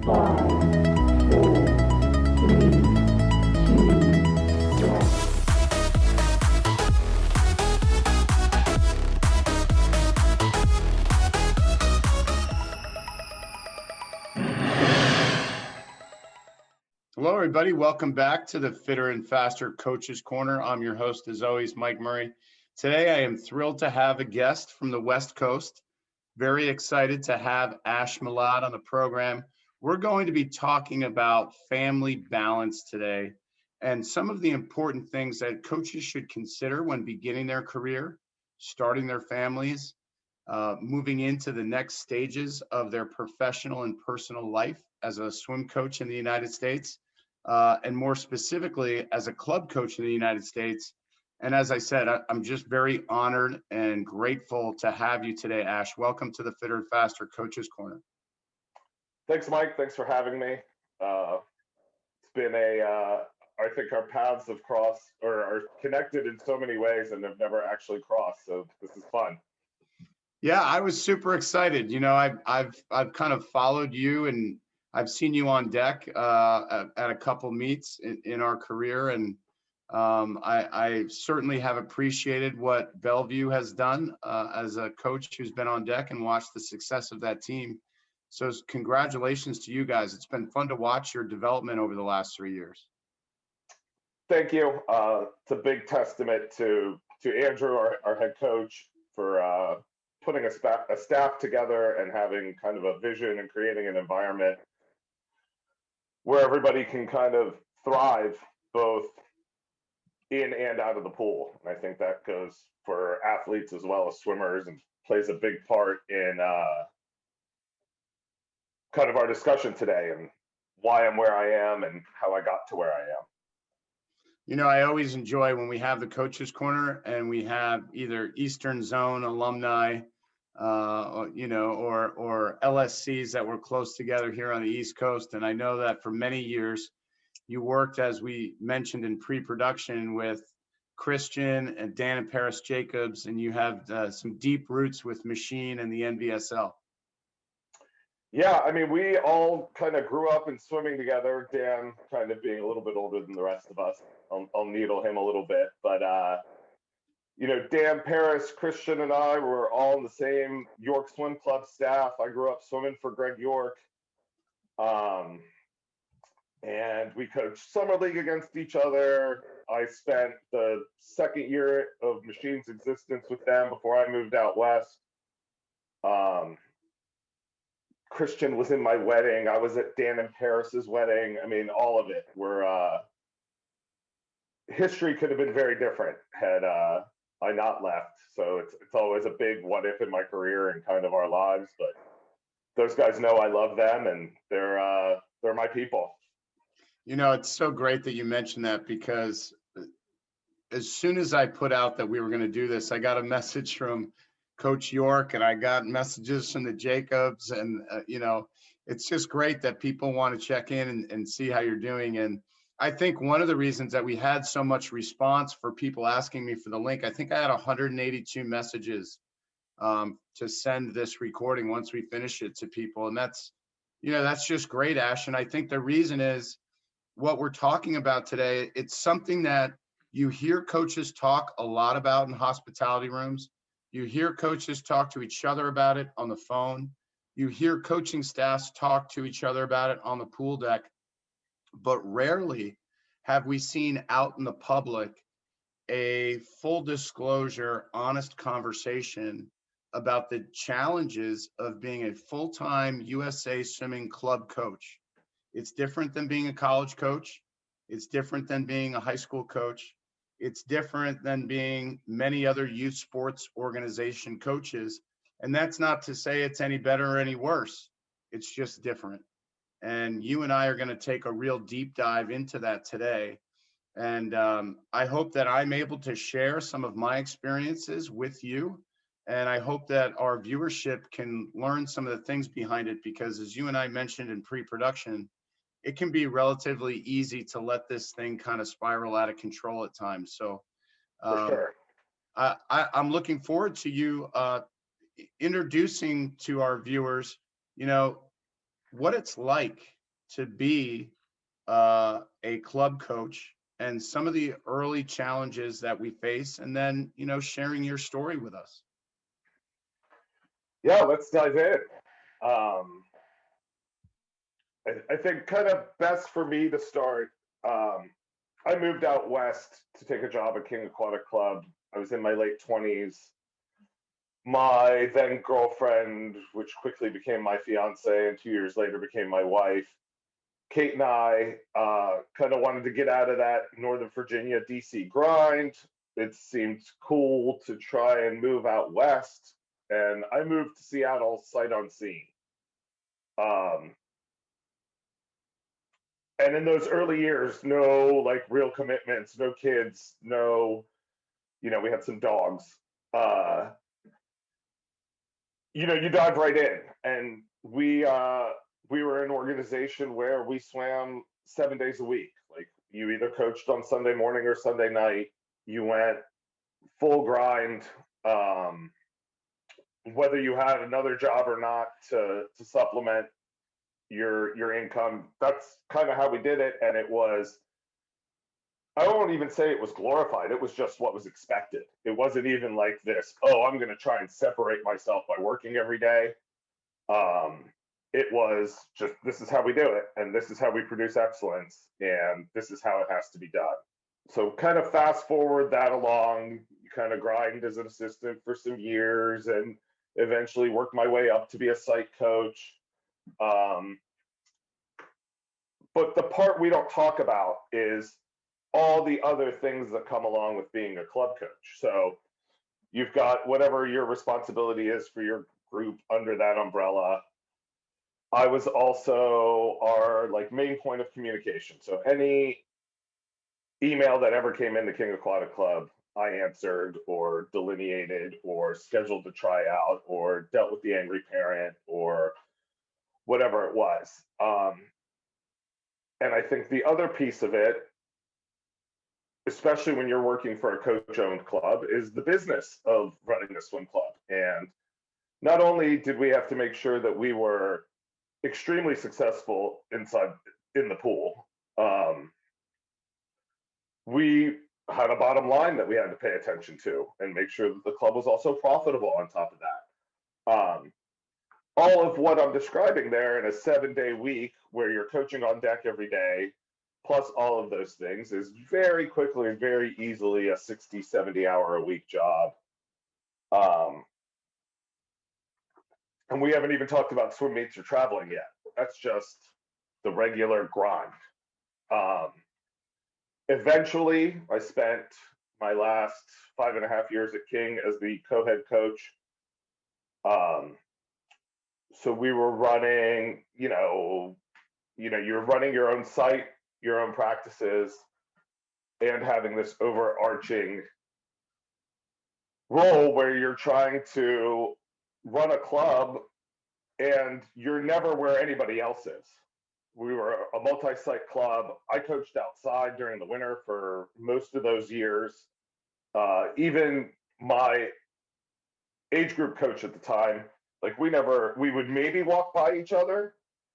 Five, four, three, two, one. Hello, everybody. Welcome back to the Fitter and Faster Coaches Corner. I'm your host, as always, Mike Murray. Today, I am thrilled to have a guest from the West Coast. Very excited to have Ash Milad on the program. We're going to be talking about family balance today and some of the important things that coaches should consider when beginning their career, starting their families, moving into the next stages of their professional and personal life as a swim coach in the United States. And more specifically, as a club coach in the United States. And as I said, I'm just very honored and grateful to have you today, Ash. Welcome to the Fitter and Faster Coaches Corner. Thanks, Mike. Thanks for having me. It's been I think our paths have crossed or are connected in so many ways and have never actually crossed. So this is fun. Yeah, I was super excited. You know, I've kind of followed you and I've seen you on deck at a couple meets in our career, and I certainly have appreciated what Bellevue has done as a coach who's been on deck and watched the success of that team. So congratulations to you guys. It's been fun to watch your development over the last 3 years. Thank you. It's a big testament to Andrew, our head coach, for putting a staff together and having kind of a vision and creating an environment where everybody can kind of thrive both in and out of the pool. And I think that goes for athletes as well as swimmers and plays a big part in kind of our discussion today and why I'm where I am and how I got to where I am. You know, I always enjoy when we have the Coaches Corner and we have either Eastern Zone alumni, or LSCs that were close together here on the East Coast. And I know that for many years, you worked, as we mentioned in pre-production, with Christian and Dan and Paris Jacobs, and you have some deep roots with Machine and the NVSL. Yeah, I mean, we all kind of grew up in swimming together. Dan kind of being a little bit older than the rest of us. I'll needle him a little bit, but Dan, Paris, Christian, and I were all in the same York Swim Club staff. I grew up swimming for Greg York. And we coached summer league against each other. I spent the second year of Machine's existence with them before I moved out west. Christian was in my wedding. I was at Dan and Paris's wedding. I mean, all of it. History could have been very different had I not left. So it's always a big what if in my career and kind of our lives. But those guys know I love them, and they're my people. You know, it's so great that you mentioned that, because as soon as I put out that we were going to do this, I got a message from Coach York and I got messages from the Jacobs, and it's just great that people want to check in and see how you're doing. And I think one of the reasons that we had so much response for people asking me for the link, I think I had 182 messages to send this recording once we finish it to people. And that's just great, Ash. And I think the reason is what we're talking about today. It's something that you hear coaches talk a lot about in hospitality rooms. You hear coaches talk to each other about it on the phone. You hear coaching staffs talk to each other about it on the pool deck. But rarely have we seen out in the public a full disclosure, honest conversation about the challenges of being a full-time USA Swimming Club coach. It's different than being a college coach. It's different than being a high school coach. It's different than being many other youth sports organization coaches. And that's not to say it's any better or any worse. It's just different. And you and I are going to take a real deep dive into that today. And I hope that I'm able to share some of my experiences with you. And I hope that our viewership can learn some of the things behind it, because as you and I mentioned in pre-production, it can be relatively easy to let this thing kind of spiral out of control at times. So For sure. I'm looking forward to you introducing to our viewers, what it's like to be a club coach and some of the early challenges that we face, and then, sharing your story with us. Yeah, let's dive in. Um, I think kind of best for me to start. Um, I moved out west to take a job at King Aquatic Club. I was in my late 20s. My then girlfriend, which quickly became my fiance and 2 years later became my wife, Kate and I kind of wanted to get out of that Northern Virginia, DC grind. It seemed cool to try and move out west. And I moved to Seattle sight unseen. Um, and in those early years, no like real commitments, no kids, no, we had some dogs. Uh, you dive right in. And we were an organization where we swam 7 days a week. Like you either coached on Sunday morning or Sunday night. You went full grind, whether you had another job or not to supplement your income. That's kind of how we did it. And it was, I won't even say it was glorified. It was just what was expected. It wasn't even like this, oh, I'm going to try and separate myself by working every day. It was just, this is how we do it, and this is how we produce excellence, and this is how it has to be done. So kind of fast forward that along, you kind of grind as an assistant for some years and eventually worked my way up to be a site coach. But the part we don't talk about is all the other things that come along with being a club coach. So you've got whatever your responsibility is for your group under that umbrella. I was also our main point of communication. So any email that ever came into King Aquatic Club, I answered or delineated or scheduled to try out or dealt with the angry parent or whatever it was. And I think the other piece of it, especially when you're working for a coach-owned club, is the business of running a swim club. And not only did we have to make sure that we were extremely successful in the pool, we had a bottom line that we had to pay attention to and make sure that the club was also profitable on top of that. All of what I'm describing there in a 7-day week where you're coaching on deck every day, plus all of those things, is very quickly and very easily a 60, 70 hour a week job. And we haven't even talked about swim meets or traveling yet. That's just the regular grind. Eventually, I spent my last 5.5 years at King as the co-head coach. So we were running, you're running your own site, your own practices, and having this overarching role where you're trying to run a club and you're never where anybody else is. We were a multi-site club. I coached outside during the winter for most of those years. Even my age group coach at the time, we would maybe walk by each other,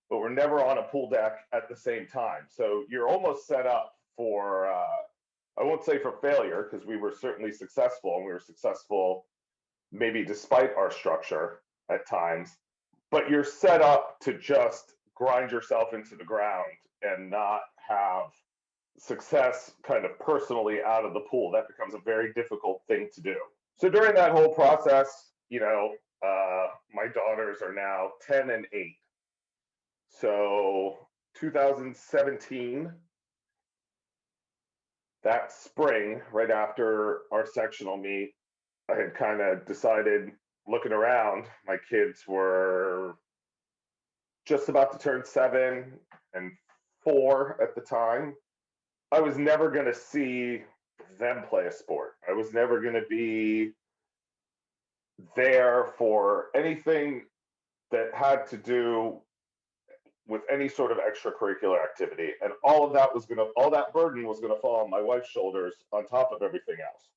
but we're never on a pool deck at the same time. So you're almost set up for, I won't say for failure, because we were certainly successful, and we were successful maybe despite our structure at times, but you're set up to just grind yourself into the ground and not have success kind of personally out of the pool. That becomes a very difficult thing to do. So during that whole process, my daughters are now 10 and 8. So 2017, that spring, right after our sectional meet, I had kind of decided, looking around, my kids were just about to turn 7 and 4 at the time. I was never going to see them play a sport. I was never going to be there for anything that had to do with any sort of extracurricular activity. And all that burden was going to fall on my wife's shoulders on top of everything else.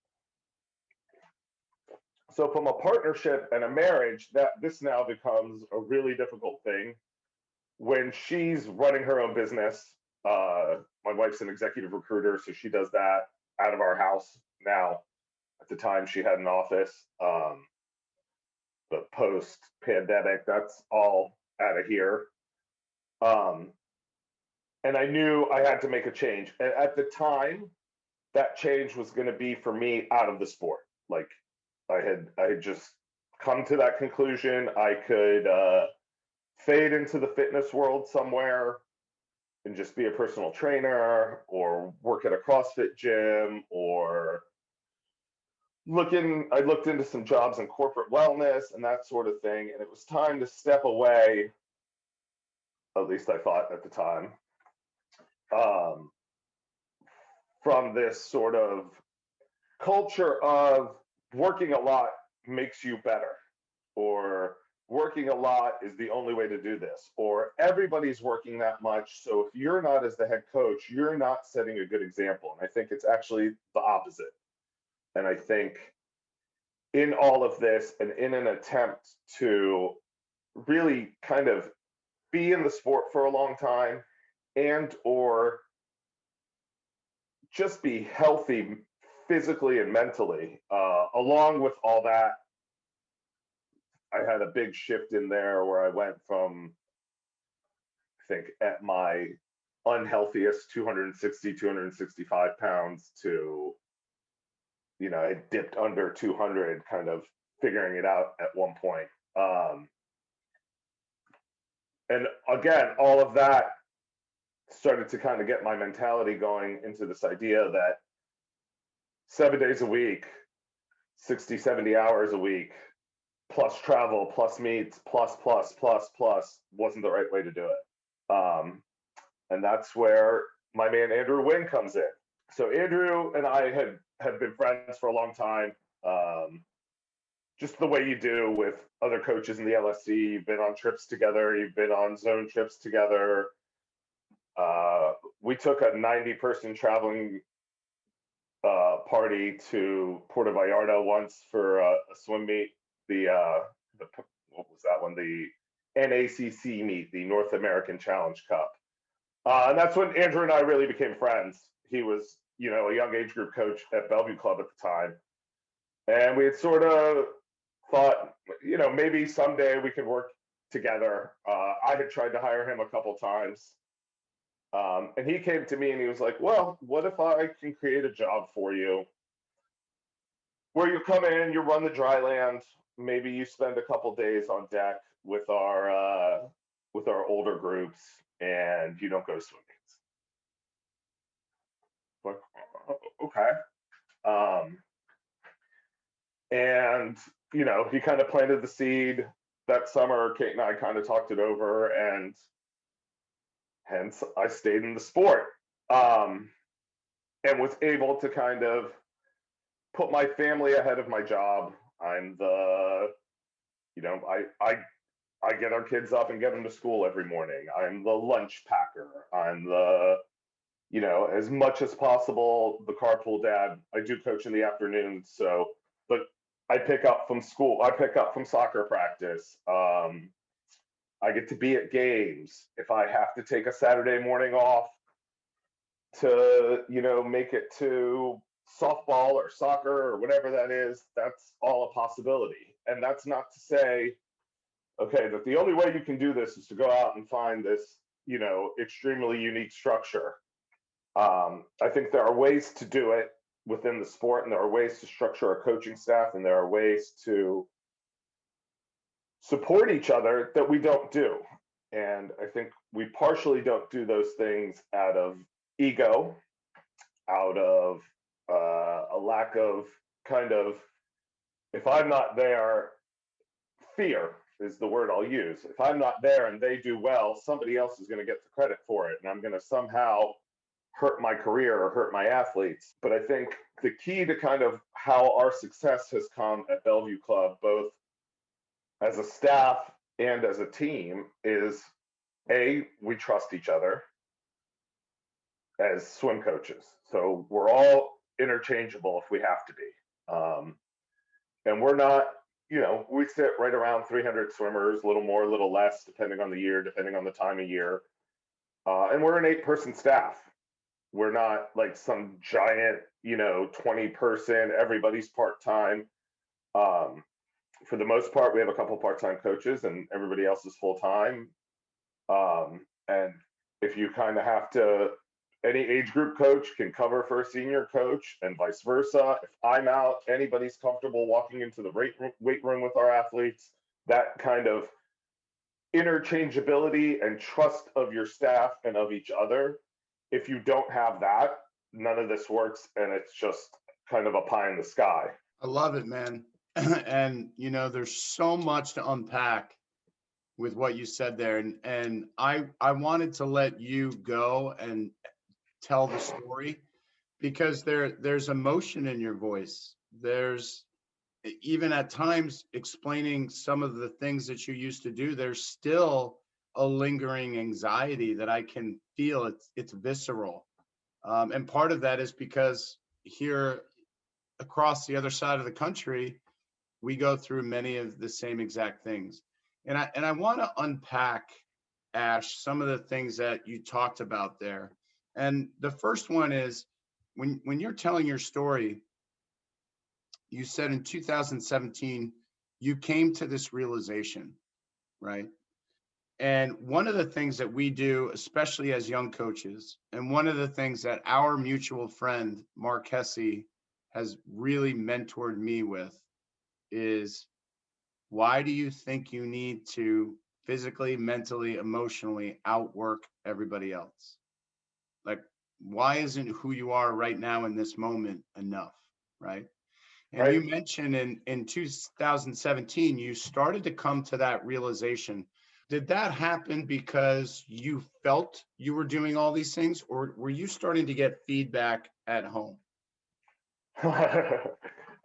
So from a partnership and a marriage, this now becomes a really difficult thing when she's running her own business, my wife's an executive recruiter, so she does that out of our house now. At the time, she had an office, but post-pandemic, that's all out of here. And I knew I had to make a change. And at the time, that change was going to be for me out of the sport. Like I had just come to that conclusion. I could fade into the fitness world somewhere and just be a personal trainer or work at a CrossFit gym or I looked into some jobs in corporate wellness and that sort of thing. And it was time to step away, at least I thought at the time, from this sort of culture of working a lot makes you better, or working a lot is the only way to do this, or everybody's working that much. So if you're not as the head coach, you're not setting a good example. And I think it's actually the opposite. And I think in all of this and in an attempt to really kind of be in the sport for a long time and or just be healthy physically and mentally, along with all that, I had a big shift in there where I went from, I think at my unhealthiest 260, 265 pounds to, I dipped under 200, kind of figuring it out at one point. And again, all of that started to kind of get my mentality going into this idea that 7 days a week, 60, 70 hours a week, plus travel, plus meets, plus, wasn't the right way to do it. And that's where my man Andrew Wynn comes in. So Andrew and I had been friends for a long time. Just the way you do with other coaches in the LSC. You've been on trips together. You've been on zone trips together. We took a 90-person traveling party to Puerto Vallarta once for a swim meet. What was that one? The NACC meet, the North American Challenge Cup. And that's when Andrew and I really became friends. He was, a young age group coach at Bellevue Club at the time. And we had sort of thought, maybe someday we could work together. I had tried to hire him a couple times. And he came to me and he was like, well, what if I can create a job for you where you come in, you run the dry land, maybe you spend a couple days on deck with our older groups and you don't go to swim meets. Like, okay. And, he kind of planted the seed that summer. Kate and I kind of talked it over, and hence I stayed in the sport, and was able to kind of put my family ahead of my job. I'm the, I get our kids up and get them to school every morning. I'm the lunch packer. I'm the, as much as possible, the carpool dad. I do coach in the afternoon, so, but I pick up from school. I pick up from soccer practice. I get to be at games. If I have to take a Saturday morning off to, make it to softball or soccer or whatever that is, that's all a possibility. And that's not to say, okay, that the only way you can do this is to go out and find this, extremely unique structure. I think there are ways to do it within the sport, and there are ways to structure a coaching staff, and there are ways to support each other that we don't do. And I think we partially don't do those things out of ego, out of a lack of kind of, if I'm not there, fear is the word I'll use. If I'm not there and they do well, somebody else is going to get the credit for it, and I'm going to somehow hurt my career or hurt my athletes. But I think the key to kind of how our success has come at Bellevue Club, both as a staff and as a team, is we trust each other as swim coaches. So we're all interchangeable if we have to be. And we're not, we sit right around 300 swimmers, a little more, a little less, depending on the year, depending on the time of year. And we're an 8-person staff. We're not like some giant, 20-person, everybody's part-time. For the most part, we have a couple part-time coaches and everybody else is full-time. And if you kind of have to, any age group coach can cover for a senior coach and vice versa. If I'm out, anybody's comfortable walking into the weight room with our athletes. That kind of interchangeability and trust of your staff and of each other. If you don't have that, none of this works, and it's just kind of a pie in the sky. I love it, man. And there's so much to unpack with what you said there, and I wanted to let you go and tell the story, because there's emotion in your voice. There's, even at times, explaining some of the things that you used to do, there's still a lingering anxiety that I can feel. It's visceral. And part of that is because here across the other side of the country, we go through many of the same exact things. And I want to unpack, Ash, some of the things that you talked about there. And the first one is, when you're telling your story, you said in 2017, you came to this realization, right? And one of the things that we do, especially as young coaches, and one of the things that our mutual friend, Mark Hesse, has really mentored me with is, why do you think you need to physically, mentally, emotionally outwork everybody else? Like, why isn't who you are right now in this moment enough, right? And Right. you mentioned in 2017, you started to come to that realization. Did that happen because you felt you were doing all these things, or were you starting to get feedback at home? I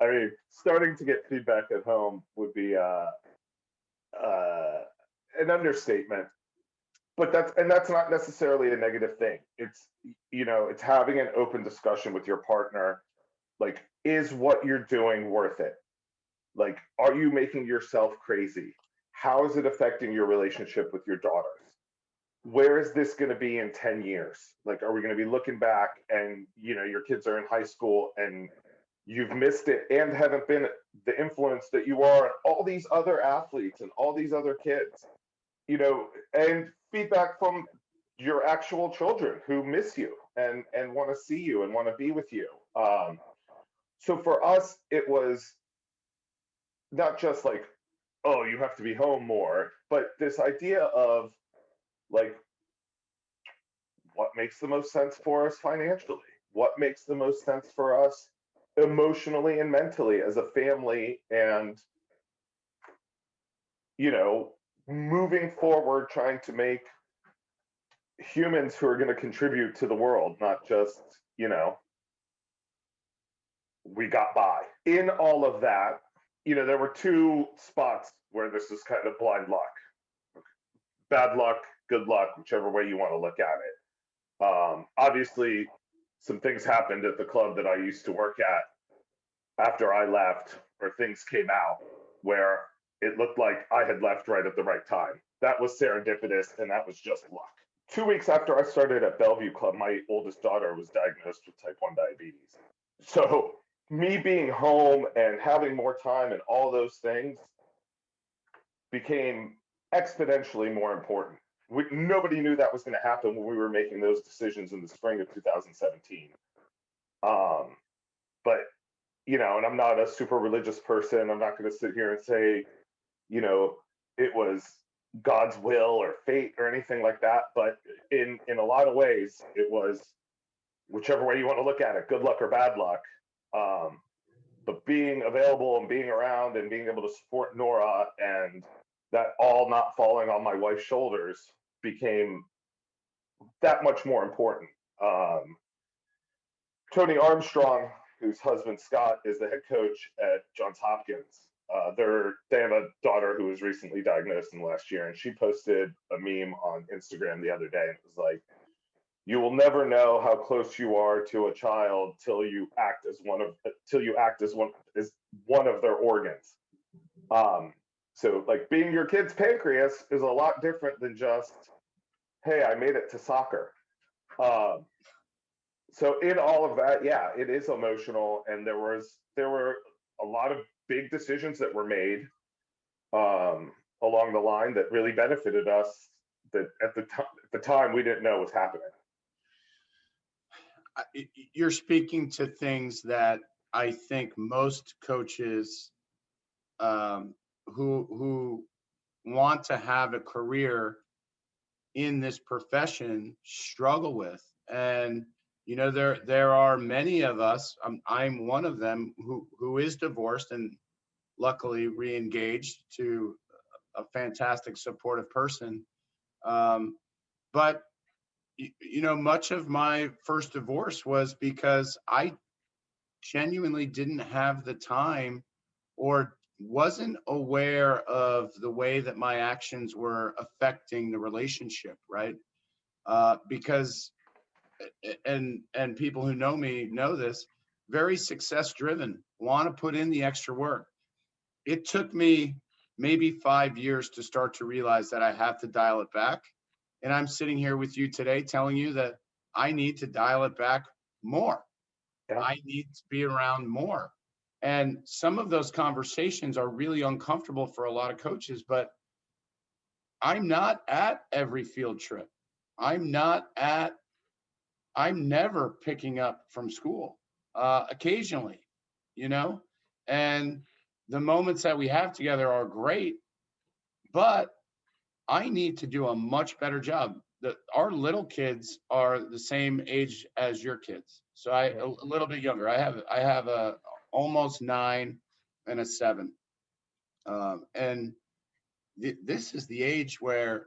mean, starting to get feedback at home would be an understatement. But that's not necessarily a negative thing. It's having an open discussion with your partner. Like, is what you're doing worth it? Like, are you making yourself crazy? How is it affecting your relationship with your daughters? Where is this going to be in 10 years? Like, are we going to be looking back and, your kids are in high school and you've missed it and haven't been the influence that you are on all these other athletes and all these other kids, and feedback from your actual children who miss you and want to see you and want to be with you. So for us, it was not just like, oh, you have to be home more, but this idea of like, what makes the most sense for us financially? What makes the most sense for us emotionally and mentally as a family? And, moving forward, trying to make humans who are going to contribute to the world, not just, we got by. In all of that, there were two spots where this is kind of blind luck. Bad luck, good luck, whichever way you want to look at it. Obviously, some things happened at the club that I used to work at after I left, or things came out where it looked like I had left right at the right time. That was serendipitous, and that was just luck. 2 weeks after I started at Bellevue Club, my oldest daughter was diagnosed with type 1 diabetes. So me being home and having more time and all those things became exponentially more important. Nobody knew that was going to happen when we were making those decisions in the spring of 2017. But, and I'm not a super religious person. I'm not going to sit here and say, it was God's will or fate or anything like that. But in a lot of ways, it was, whichever way you want to look at it, good luck or bad luck. But being available and being around and being able to support Nora, and that all not falling on my wife's shoulders, became that much more important. Tony Armstrong, whose husband Scott is the head coach at Johns Hopkins, they have a daughter who was recently diagnosed in the last year, and she posted a meme on Instagram the other day, and it was like, you will never know how close you are to a child till you act as one of their organs. So like being your kid's pancreas is a lot different than just, hey, I made it to soccer. Um, so in all of that, yeah, it is emotional, and there were a lot of big decisions that were made along the line that really benefited us. That at the time we didn't know was happening. You're speaking to things that I think most coaches who want to have a career in this profession struggle with. And there are many of us. I'm one of them who is divorced and luckily re-engaged to a fantastic supportive person. But much of my first divorce was because I genuinely didn't have the time or wasn't aware of the way that my actions were affecting the relationship, right? Because and people who know me know this, very success driven, want to put in the extra work. It took me maybe 5 years to start to realize that I have to dial it back. And I'm sitting here with you today telling you that I need to dial it back more. Yeah. I need to be around more. And some of those conversations are really uncomfortable for a lot of coaches, but I'm not at every field trip. I'm not at, I'm never picking up from school, occasionally, you know, and the moments that we have together are great, but I need to do a much better job. Our little kids are the same age as your kids, so a little bit younger. I have a almost 9 and a 7, and this is the age where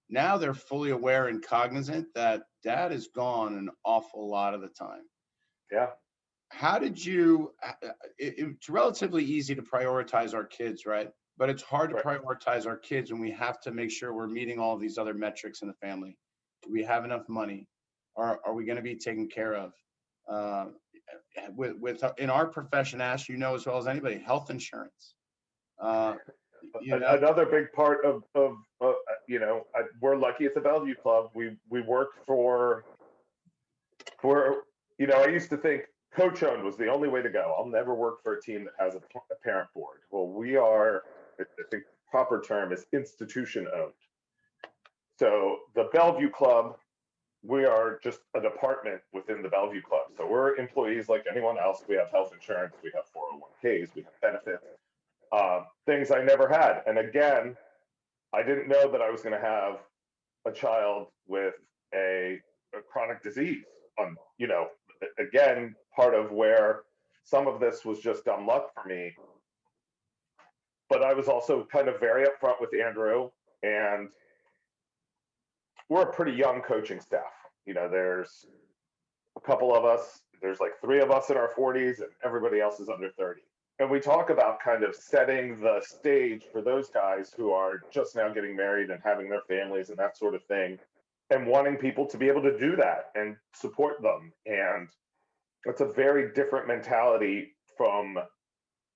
now they're fully aware and cognizant that dad is gone an awful lot of the time. Yeah. How did you? It's relatively easy to prioritize our kids, right? But it's hard to Right. prioritize our kids when we have to make sure we're meeting all of these other metrics in the family. Do we have enough money? Are we going to be taken care of? Uh, with in our profession, Ash, you know as well as anybody, health insurance. Uh, you know, Another big part of we're lucky at the Bellevue Club. We work for I used to think coach owned was the only way to go. I'll never work for a team that has a parent board. Well, we are, I think the proper term is institution owned. So the Bellevue Club, we are just a department within the Bellevue Club. So we're employees like anyone else. We have health insurance, we have 401ks, we have benefits, things I never had. And again, I didn't know that I was going to have a child with a chronic disease. Again, part of where some of this was just dumb luck for me. But I was also kind of very upfront with Andrew, and we're a pretty young coaching staff. There's a couple of us, there's like 3 of us in our 40s, and everybody else is under 30. And we talk about kind of setting the stage for those guys who are just now getting married and having their families and that sort of thing, and wanting people to be able to do that and support them. And it's a very different mentality from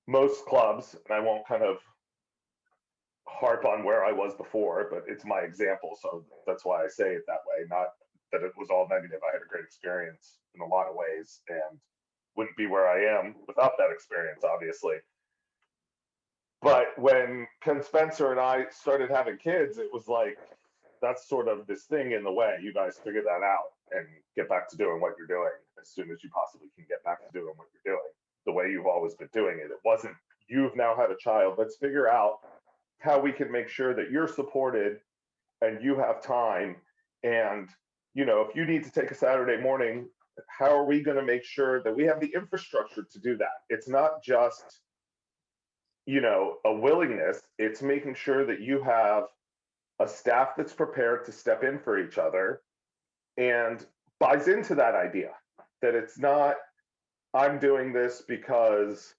most clubs. And I won't kind of harp on where I was before, but it's my example. So that's why I say it that way. Not that it was all negative. I had a great experience in a lot of ways and wouldn't be where I am without that experience, obviously. But when Ken Spencer and I started having kids, it was like, that's sort of this thing in the way. You guys figure that out and get back to doing what you're doing as soon as you possibly can get back to doing what you're doing the way you've always been doing it. It wasn't, you've now had a child. Let's figure out how we can make sure that you're supported and you have time. And, if you need to take a Saturday morning, how are we going to make sure that we have the infrastructure to do that? It's not just, a willingness. It's making sure that you have a staff that's prepared to step in for each other and buys into that idea that it's not, I'm doing this because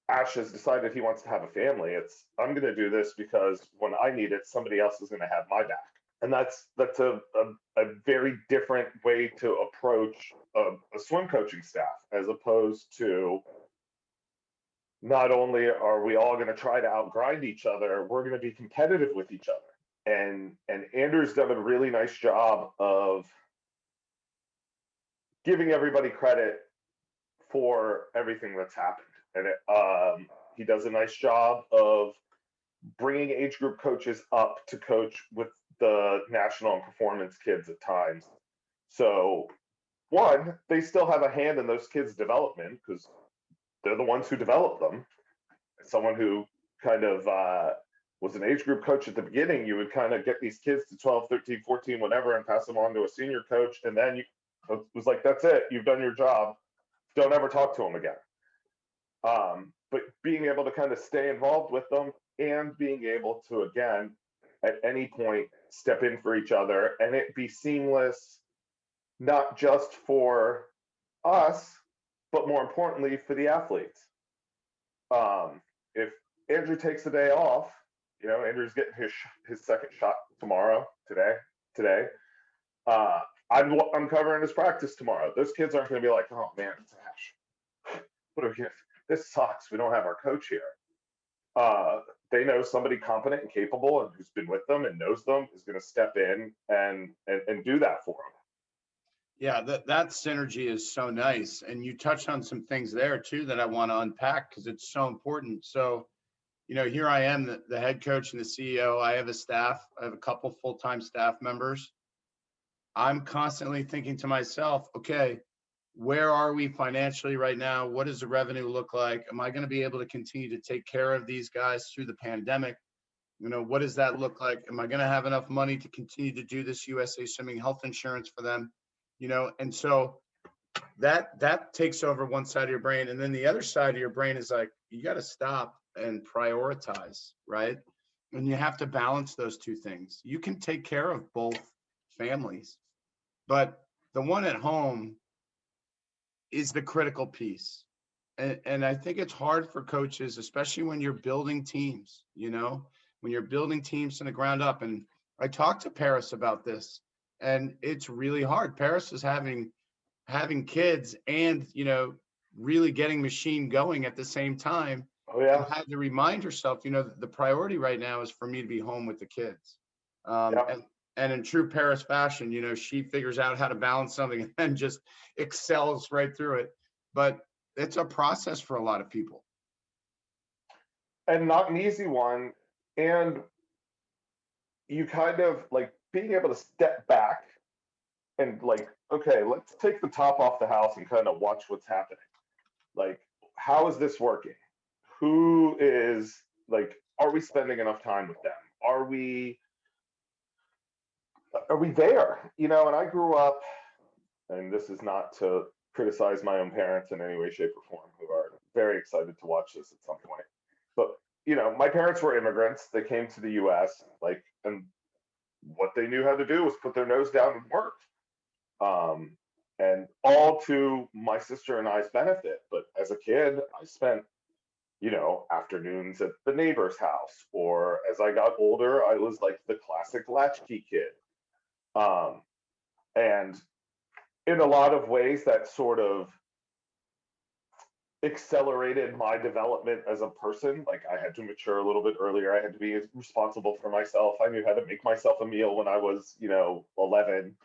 Ash has decided he wants to have a family. It's, I'm going to do this because when I need it, somebody else is going to have my back. And that's a very different way to approach a swim coaching staff as opposed to not only are we all going to try to outgrind each other, we're going to be competitive with each other. And Andrew's done a really nice job of giving everybody credit for everything that's happened. And he does a nice job of bringing age group coaches up to coach with the national and performance kids at times. So, one, they still have a hand in those kids' development because they're the ones who develop them. As someone who kind of was an age group coach at the beginning, you would kind of get these kids to 12, 13, 14, whatever, and pass them on to a senior coach. And then it was like, that's it. You've done your job. Don't ever talk to them again. But being able to kind of stay involved with them and being able to, again, at any point, step in for each other and it be seamless, not just for us, but more importantly, for the athletes. If Andrew takes the day off, Andrew's getting his second shot today. I'm covering his practice tomorrow. Those kids aren't going to be like, oh man, it's Ash. This sucks. We don't have our coach here. They know somebody competent and capable and who's been with them and knows them is going to step in and do that for them. Yeah, that synergy is so nice. And you touched on some things there too that I want to unpack because it's so important. So, here I am, the head coach and the CEO. I have a staff. I have a couple full-time staff members. I'm constantly thinking to myself, okay, where are we financially right now? What does the revenue look like? Am I going to be able to continue to take care of these guys through the pandemic? What does that look like? Am I going to have enough money to continue to do this USA Swimming health insurance for them? And so that takes over one side of your brain. And then the other side of your brain is like, you got to stop and prioritize, right? And you have to balance those two things. You can take care of both families, but the one at home is the critical piece. And I think it's hard for coaches, especially when you're building teams, when you're building teams from the ground up. And I talked to Paris about this, and it's really hard. Paris is having kids and, really getting machine going at the same time. Oh, yeah. And had to remind herself, the priority right now is for me to be home with the kids. And in true Paris fashion, she figures out how to balance something and then just excels right through it. But it's a process for a lot of people. And not an easy one. And you kind of like being able to step back and like, okay, let's take the top off the house and kind of watch what's happening. Like, how is this working? Who is like, are we spending enough time with them? Are we there? And I grew up, and this is not to criticize my own parents in any way, shape, or form, who are very excited to watch this at some point. But, my parents were immigrants. They came to the US, and what they knew how to do was put their nose down and work. And all to my sister and I's benefit. But as a kid, I spent, afternoons at the neighbor's house, or as I got older, I was like the classic latchkey kid. And in a lot of ways, that sort of accelerated my development as a person. Like, I had to mature a little bit earlier. I had to be responsible for myself. I knew how to make myself a meal when I was, 11.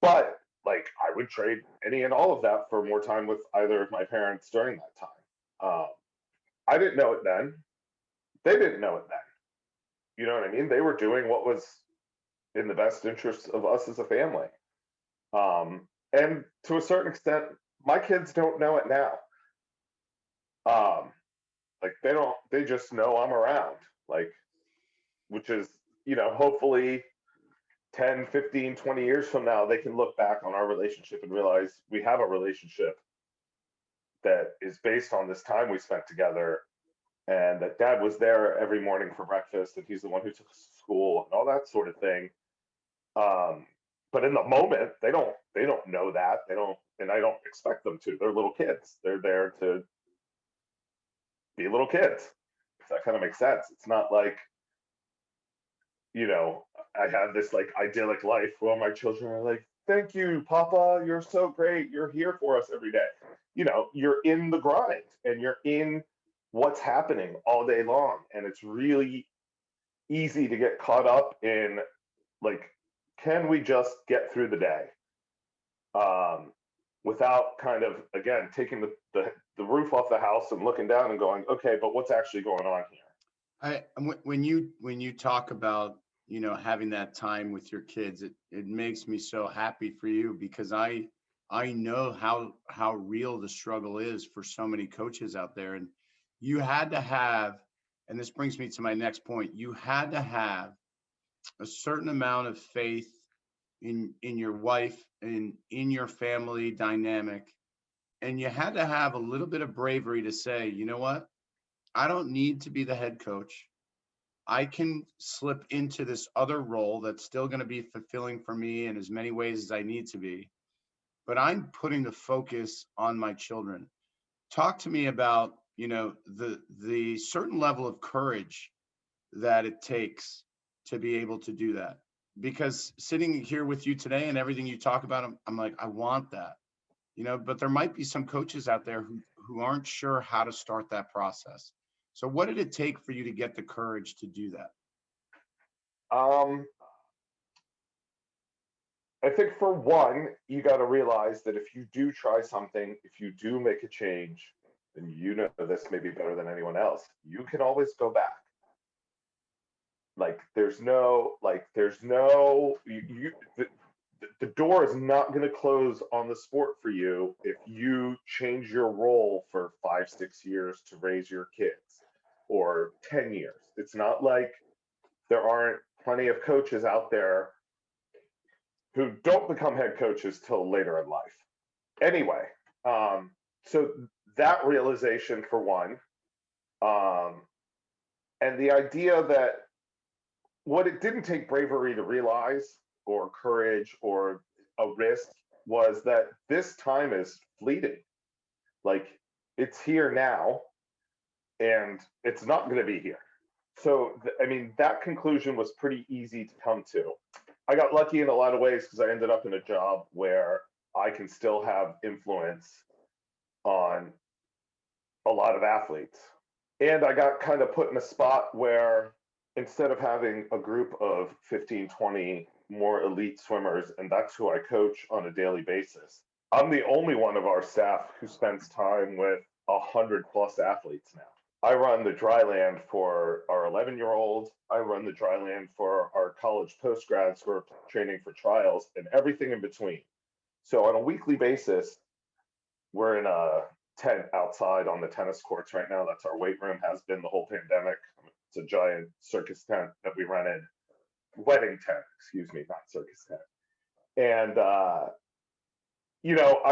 But like, I would trade any and all of that for more time with either of my parents during that time. I didn't know it then. They didn't know it then. You know what I mean? They were doing what was in the best interest of us as a family. And to a certain extent, my kids don't know it now. Like, they just know I'm around, like, which is, hopefully 10, 15, 20 years from now, they can look back on our relationship and realize we have a relationship that is based on this time we spent together, and that Dad was there every morning for breakfast, and he's the one who took us to school and all that sort of thing. But in the moment, they don't know that. They don't, and I don't expect them to. They're little kids. They're there to be little kids. If that kind of makes sense. It's not like, I have this like idyllic life where my children are like, thank you, Papa. You're so great. You're here for us every day. You're in the grind and you're in what's happening all day long. And it's really easy to get caught up in, like, can we just get through the day? Without kind of, again, taking the roof off the house and looking down and going, okay, but what's actually going on here? When you talk about, having that time with your kids, it makes me so happy for you, because I know how real the struggle is for so many coaches out there. And you had to have, and this brings me to my next point, you had to have a certain amount of faith in your wife and in your family dynamic. And you had to have a little bit of bravery to say, you know what? I don't need to be the head coach. I can slip into this other role that's still going to be fulfilling for me in as many ways as I need to be. But I'm putting the focus on my children. Talk to me about, the certain level of courage that it takes to be able to do that. Because sitting here with you today and everything you talk about, I'm like, I want that. But there might be some coaches out there who aren't sure how to start that process. So what did it take for you to get the courage to do that? Um, I think for one, you got to realize that if you do try something, if you do make a change, and this maybe better than anyone else, you can always go back. Like there's no, the door is not going to close on the sport for you if you change your role for 5, 6 years to raise your kids, or 10 years. It's not like there aren't plenty of coaches out there who don't become head coaches till later in life. Anyway, so that realization for one, and the idea that what it didn't take bravery to realize, or courage, or a risk, was that this time is fleeting. Like, it's here now, and it's not going to be here. So, that conclusion was pretty easy to come to. I got lucky in a lot of ways because I ended up in a job where I can still have influence on a lot of athletes. And I got kind of put in a spot where instead of having a group of 15, 20 more elite swimmers, and that's who I coach on a daily basis, I'm the only one of our staff who spends time with 100+ athletes now. I run the dry land for our 11-year-old. I run the dry land for our college postgrads who are training for trials, and everything in between. So on a weekly basis, we're in a tent outside on the tennis courts right now. That's our weight room, has been the whole pandemic. It's a giant circus tent that we rented. Wedding tent, excuse me, not circus tent. And, I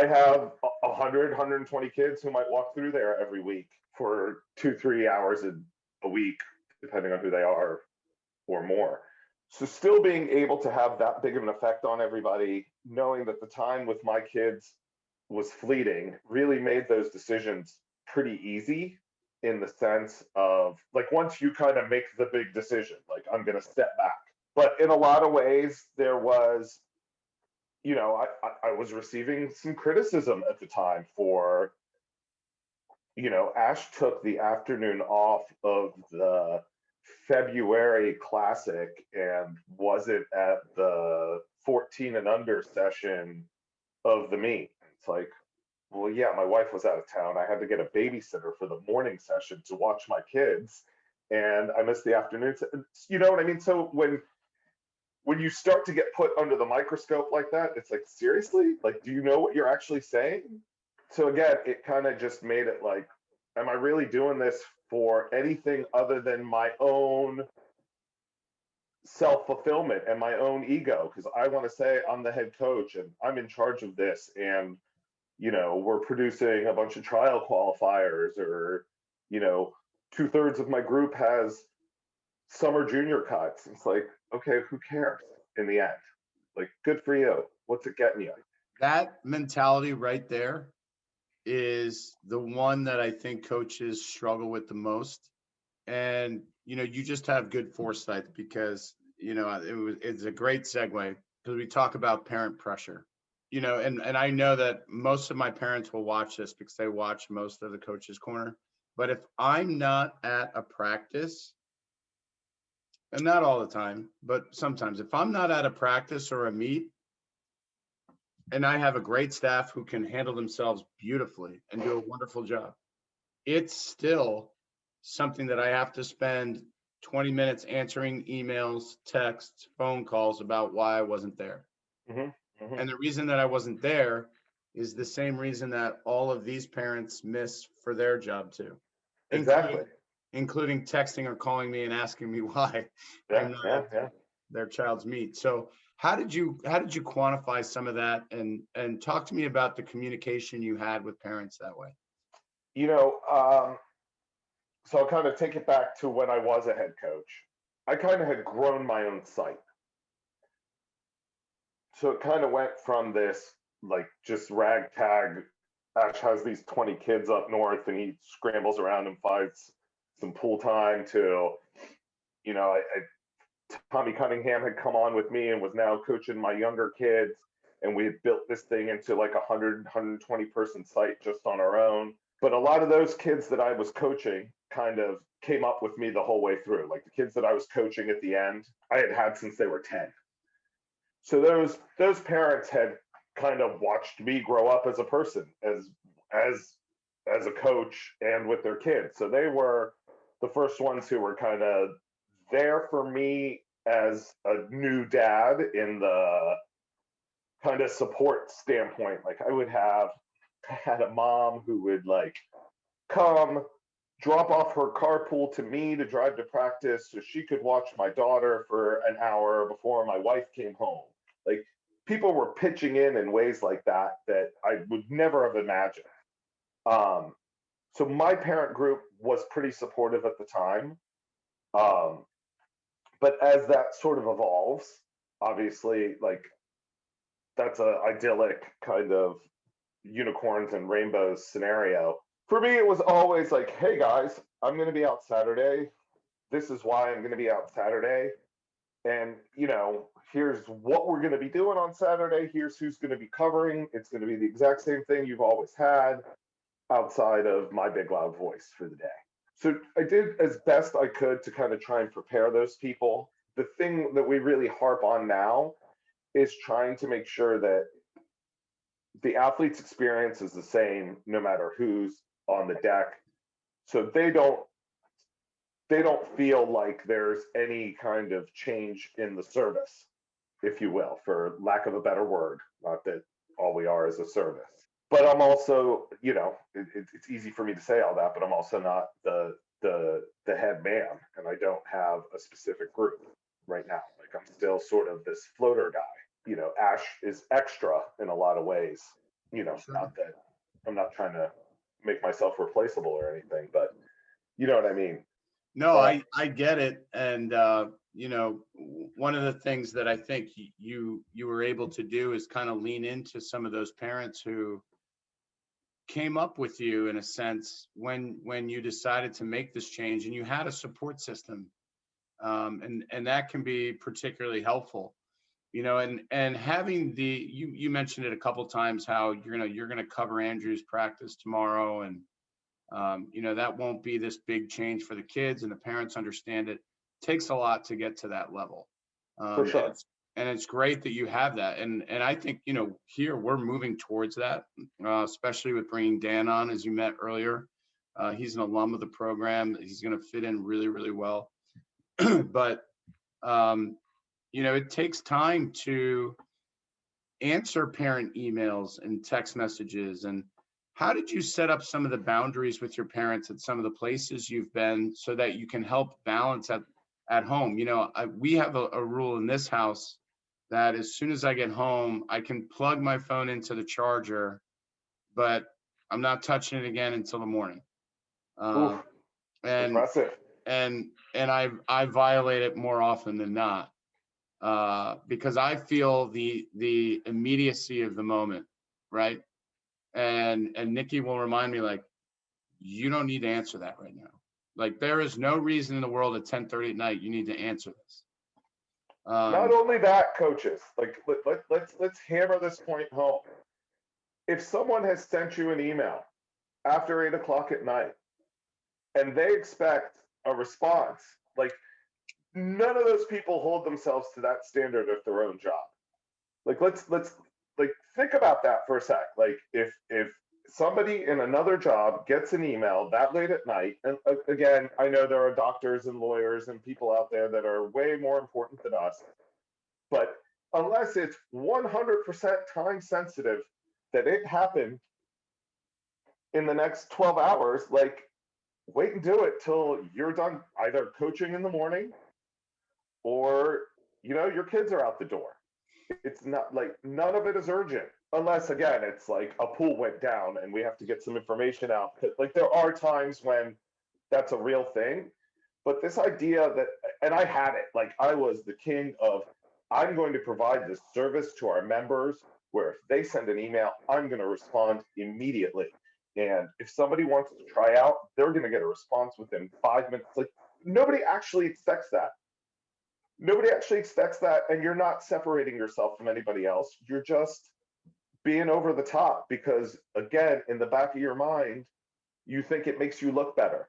have 100, 120 kids who might walk through there every week for 2-3 hours a week, depending on who they are, or more. So still being able to have that big of an effect on everybody, knowing that the time with my kids was fleeting, really made those decisions pretty easy, in the sense of, like, once you kind of make the big decision, like, I'm going to step back. But in a lot of ways, there was, I was receiving some criticism at the time for, Ash took the afternoon off of the February Classic and wasn't at the 14 and under session of the meet. It's like, well, yeah, my wife was out of town. I had to get a babysitter for the morning session to watch my kids, and I missed the afternoon. You know what I mean? So when you start to get put under the microscope like that, it's like, seriously? Like, do you know what you're actually saying? So again, it kind of just made it like, am I really doing this for anything other than my own self-fulfillment and my own ego? Because I want to say I'm the head coach and I'm in charge of this, and we're producing a bunch of trial qualifiers, or 2/3 of my group has summer junior cuts. It's like, okay, who cares in the end? Like, good for you. What's it getting you? That mentality right there is the one that I think coaches struggle with the most. And, you just have good foresight, because, it's a great segue. because we talk about parent pressure, and I know that most of my parents will watch this because they watch most of the Coach's Corner. But if I'm not at a practice, and not all the time, but sometimes, if I'm not at a practice or a meet, and I have a great staff who can handle themselves beautifully and do a wonderful job, it's still something that I have to spend 20 minutes answering emails, texts, phone calls about why I wasn't there. And the reason that I wasn't there is the same reason that all of these parents miss for their job too. Exactly. Including texting or calling me and asking me why Yeah, I'm not yeah, at yeah. their child's meet. So how did you quantify some of that, and talk to me about the communication you had with parents that way? You know, so I'll kind of take it back to when I was a head coach. I kind of had grown my own site. So it kind of went from this like just ragtag. Ash has these 20 kids up north and he scrambles around and finds some pool time to, Tommy Cunningham had come on with me and was now coaching my younger kids. And we had built this thing into like 120 person site just on our own. But a lot of those kids that I was coaching kind of came up with me the whole way through. Like the kids that I was coaching at the end, I had had since they were 10. So those parents had kind of watched me grow up as a person, as a coach and with their kids. So they were the first ones who were kind of there for me as a new dad in the kind of support standpoint. Like I had a mom who would like come drop off her carpool to me to drive to practice so she could watch my daughter for an hour before my wife came home. Like people were pitching in ways like that I would never have imagined. So my parent group was pretty supportive at the time. But as that sort of evolves, obviously, like that's a idyllic kind of unicorns and rainbows scenario. For me, it was always like, hey guys, I'm going to be out Saturday. This is why I'm going to be out Saturday. And, here's what we're going to be doing on Saturday. Here's who's going to be covering. It's going to be the exact same thing you've always had outside of my big loud voice for the day. So I did as best I could to kind of try and prepare those people. The thing that we really harp on now is trying to make sure that the athlete's experience is the same no matter who's on the deck. So they don't feel like there's any kind of change in the service, if you will, for lack of a better word. Not that all we are is a service. But I'm also, it's easy for me to say all that, but I'm also not the head man, and I don't have a specific group right now. Like I'm still sort of this floater guy. Ash is extra in a lot of ways. Sure. Not that I'm not trying to make myself replaceable or anything, but you know what I mean. No, I get it. And, one of the things that I think you were able to do is kind of lean into some of those parents who came up with you in a sense when you decided to make this change, and you had a support system. And that can be particularly helpful, and having you mentioned it a couple times, how you're going to cover Andrew's practice tomorrow. And that won't be this big change for the kids, and the parents understand it. It takes a lot to get to that level. For sure. And it's great that you have that. And I think, here we're moving towards that, especially with bringing Dan on, as you met earlier. He's an alum of the program. He's going to fit in really, really well. But, it takes time to answer parent emails and text messages. And how did you set up some of the boundaries with your parents at some of the places you've been so that you can help balance at home? We have a rule in this house that as soon as I get home, I can plug my phone into the charger, but I'm not touching it again until the morning. Oof, And impressive. and I violate it more often than not, because I feel the immediacy of the moment, right? And Nikki will remind me, like, you don't need to answer that right now. Like, there is no reason in the world at 10:30 at night you need to answer this. Not only that, coaches, like let's hammer this point home. If someone has sent you an email after 8 o'clock at night and they expect a response, like none of those people hold themselves to that standard of their own job. Like let's like think about that for a sec. Like if somebody in another job gets an email that late at night, and again, I know there are doctors and lawyers and people out there that are way more important than us, but unless it's 100% time sensitive that it happened in the next 12 hours, like wait and do it till you're done either coaching in the morning or your kids are out the door. It's not like none of it is urgent unless again it's like a pool went down and we have to get some information out. Like there are times when that's a real thing, but this idea that, and I had it, like I was the king of, I'm going to provide this service to our members where if they send an email, I'm going to respond immediately. And if somebody wants to try out, they're going to get a response within 5 minutes. Like nobody actually expects that. Nobody actually expects that. And you're not separating yourself from anybody else. You're just being over the top because, again, in the back of your mind, you think it makes you look better.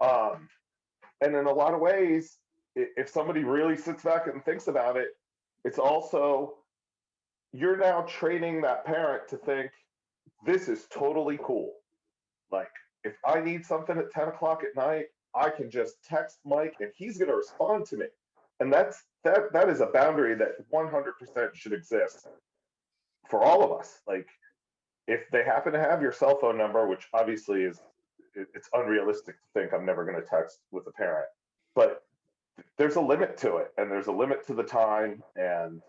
And in a lot of ways, if somebody really sits back and thinks about it, it's also, you're now training that parent to think, this is totally cool. Like, if I need something at 10 o'clock at night, I can just text Mike and he's going to respond to me. And that is a boundary that 100% should exist for all of us. Like, if they happen to have your cell phone number, which obviously it's unrealistic to think I'm never going to text with a parent, but there's a limit to it, and there's a limit to the time, and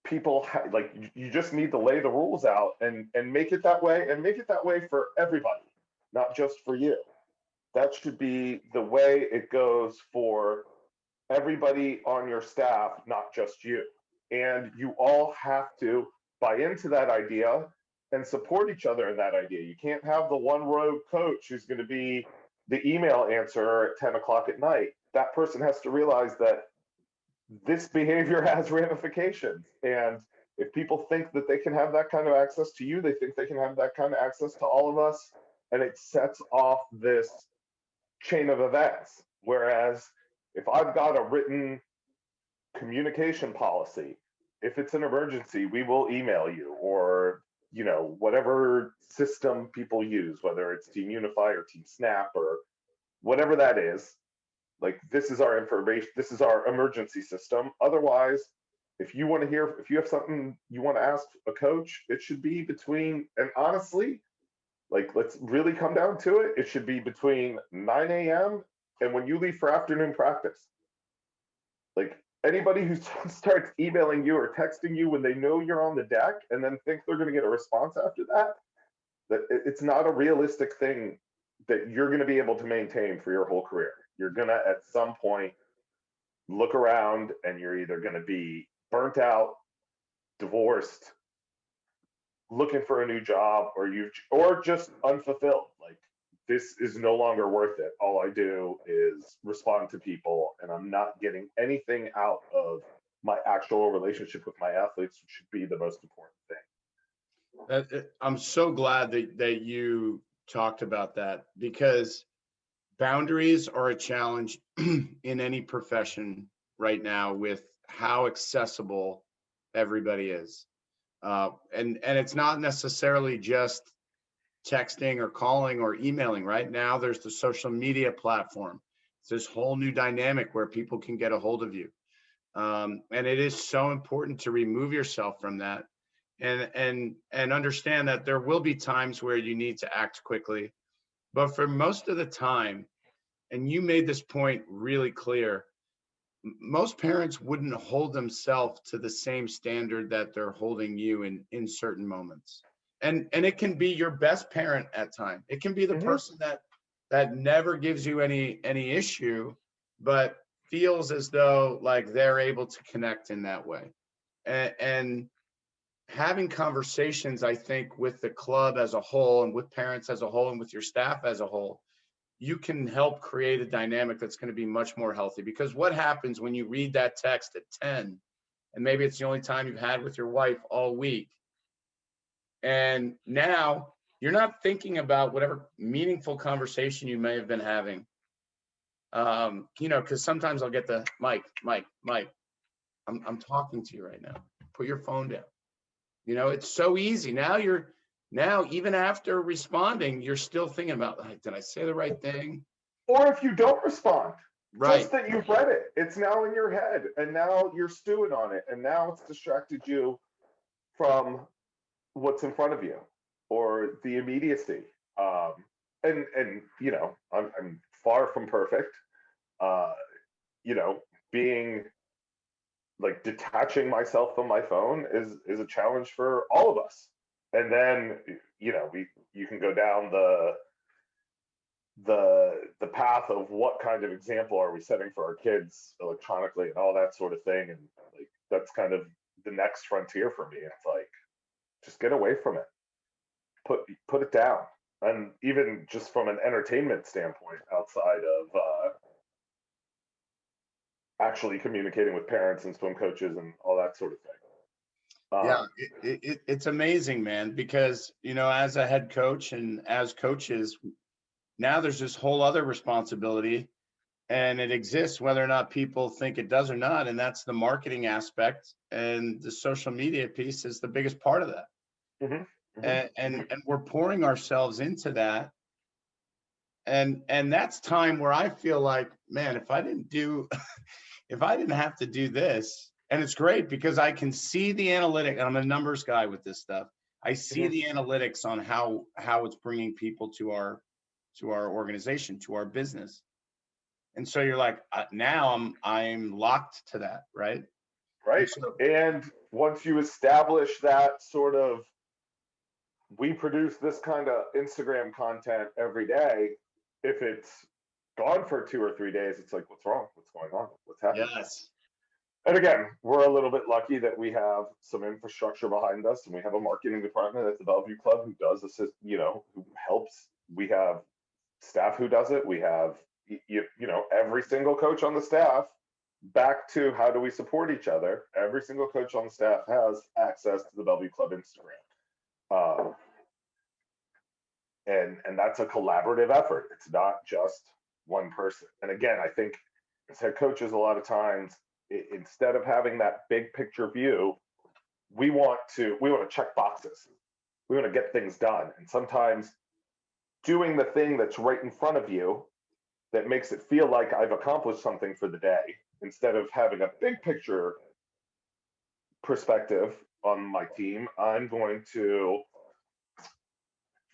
people like you just need to lay the rules out and make it that way, and make it that way for everybody, not just for you. That should be the way it goes for everybody on your staff, not just you. And you all have to buy into that idea and support each other in that idea. You can't have the one rogue coach who's going to be the email answerer at 10 o'clock at night. That person has to realize that this behavior has ramifications. And if people think that they can have that kind of access to you, they think they can have that kind of access to all of us. And it sets off this chain of events. Whereas if I've got a written communication policy, if it's an emergency, we will email you, or whatever system people use, whether it's Team Unify or Team Snap or whatever that is. Like, this is our information, this is our emergency system. Otherwise, if you have something you want to ask a coach, it should be between, and honestly, like, let's really come down to it, it should be between 9 a.m. and when you leave for afternoon practice. Like, anybody who starts emailing you or texting you when they know you're on the deck and then think they're going to get a response after that, it's not a realistic thing that you're going to be able to maintain for your whole career. You're going to, at some point, look around and you're either going to be burnt out, divorced, looking for a new job, or just unfulfilled. Like, this is no longer worth it. All I do is respond to people, and I'm not getting anything out of my actual relationship with my athletes, which should be the most important thing. I'm so glad that you talked about that, because boundaries are a challenge in any profession right now with how accessible everybody is. And it's not necessarily just texting or calling or emailing. Right now, there's the social media platform. It's this whole new dynamic where people can get a hold of you. And it is so important to remove yourself from that and understand that there will be times where you need to act quickly. But for most of the time, and you made this point really clear, most parents wouldn't hold themselves to the same standard that they're holding you in certain moments. And it can be your best parent at time. It can be the person that never gives you any issue, but feels as though like they're able to connect in that way. And having conversations, I think, with the club as a whole and with parents as a whole and with your staff as a whole, you can help create a dynamic that's going to be much more healthy. Because what happens when you read that text at 10, and maybe it's the only time you've had with your wife all week, and now you're not thinking about whatever meaningful conversation you may have been having. Because sometimes I'll get the Mike, I'm talking to you right now. Put your phone down. It's so easy. Now, even after responding, you're still thinking about, like, did I say the right thing? Or if you don't respond, Right. just that you've read it, it's now in your head, and now you're stewing on it, and now it's distracted you from what's in front of you or the immediacy. And I'm far from perfect. Being like detaching myself from my phone is a challenge for all of us. And then, you can go down the path of what kind of example are we setting for our kids electronically and all that sort of thing. And like, that's kind of the next frontier for me. It's like, just get away from it. Put it down. And even just from an entertainment standpoint, outside of actually communicating with parents and swim coaches and all that sort of thing. Yeah, it's amazing, man, because, as a head coach and as coaches, now there's this whole other responsibility, and it exists whether or not people think it does or not. And that's the marketing aspect, and the social media piece is the biggest part of that. Mm-hmm. And we're pouring ourselves into that. And that's time where I feel like, man, if I didn't have to do this, and it's great because I can see the analytic, and I'm a numbers guy with this stuff. I see the analytics on how it's bringing people to our organization, to our business. And so you're like, now I'm locked to that, right? Right. And once you establish that sort of, we produce this kind of Instagram content every day, if it's gone for 2 or 3 days, it's like, what's wrong? What's going on? What's happening? Yes. And again, we're a little bit lucky that we have some infrastructure behind us, and we have a marketing department at the Bellevue Club who does assist, who helps. We have staff who does it. We have, every single coach on the staff. Back to how do we support each other? Every single coach on the staff has access to the Bellevue Club Instagram. And that's a collaborative effort. It's not just one person. And again, I think as head coaches, a lot of times, instead of having that big picture view, we want to check boxes. We want to get things done. And sometimes doing the thing that's right in front of you that makes it feel like I've accomplished something for the day, instead of having a big picture perspective on my team, I'm going to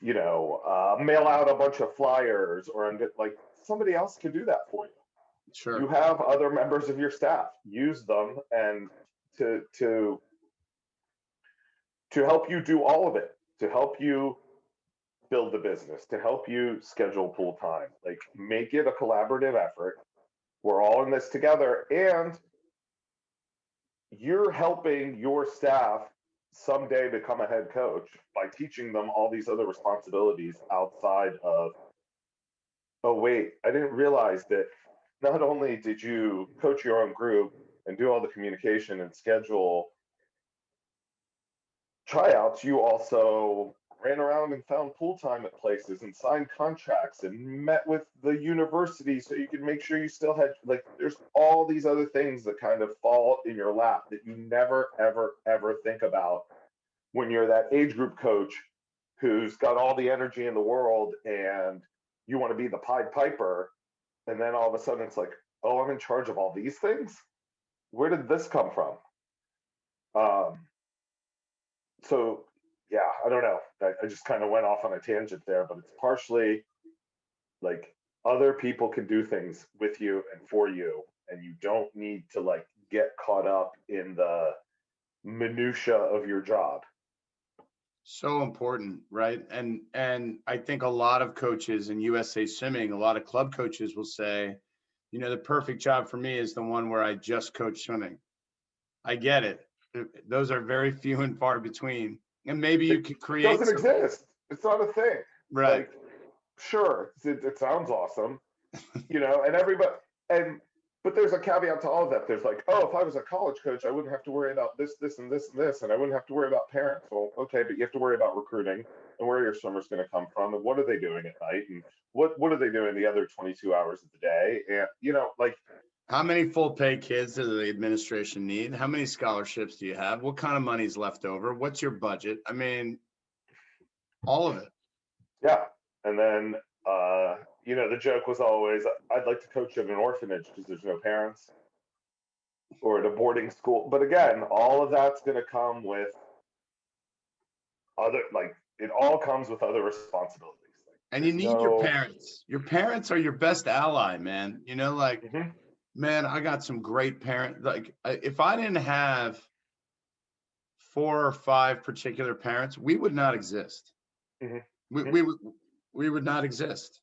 mail out a bunch of flyers, or like, somebody else can do that for you. Sure. You have other members of your staff. Use them, and to help you do all of it, to help you build the business, to help you schedule pool time. Like, make it a collaborative effort. We're all in this together, and you're helping your staff someday become a head coach by teaching them all these other responsibilities outside of, oh wait, I didn't realize that not only did you coach your own group and do all the communication and schedule tryouts, you also ran around and found pool time at places and signed contracts and met with the university so you could make sure you still had, like, there's all these other things that kind of fall in your lap that you never, ever, ever think about when you're that age group coach who's got all the energy in the world and you want to be the Pied Piper. And then all of a sudden it's like, oh, I'm in charge of all these things? Where did this come from? So yeah, I don't know. I just kind of went off on a tangent there, but it's partially like, other people can do things with you and for you, and you don't need to like get caught up in the minutia of your job. So important, right? And I think a lot of coaches in USA Swimming, a lot of club coaches will say, the perfect job for me is the one where I just coach swimming. I get it. Those are very few and far between. And maybe you could create. It doesn't exist. It's not a thing. Right. Like, sure, it sounds awesome, and everybody, and but there's a caveat to all of that. There's like, oh, if I was a college coach, I wouldn't have to worry about this, this, and this, and this, and I wouldn't have to worry about parents. Well, okay, but you have to worry about recruiting and where your swimmer's going to come from, and what are they doing at night, and what are they doing the other 22 hours of the day, and like, how many full pay kids does the administration need? How many scholarships do you have? What kind of money's left over? What's your budget? I mean, all of it. yeah. And then, the joke was always, I'd like to coach at an orphanage because there's no parents, or at a boarding school. But again, all of that's going to come with it all comes with other responsibilities. And you need your parents. Your parents are your best ally, man. Mhm. Man, I got some great parents. Like, if I didn't have 4 or 5 particular parents, we would not exist. Mhm. We would not exist.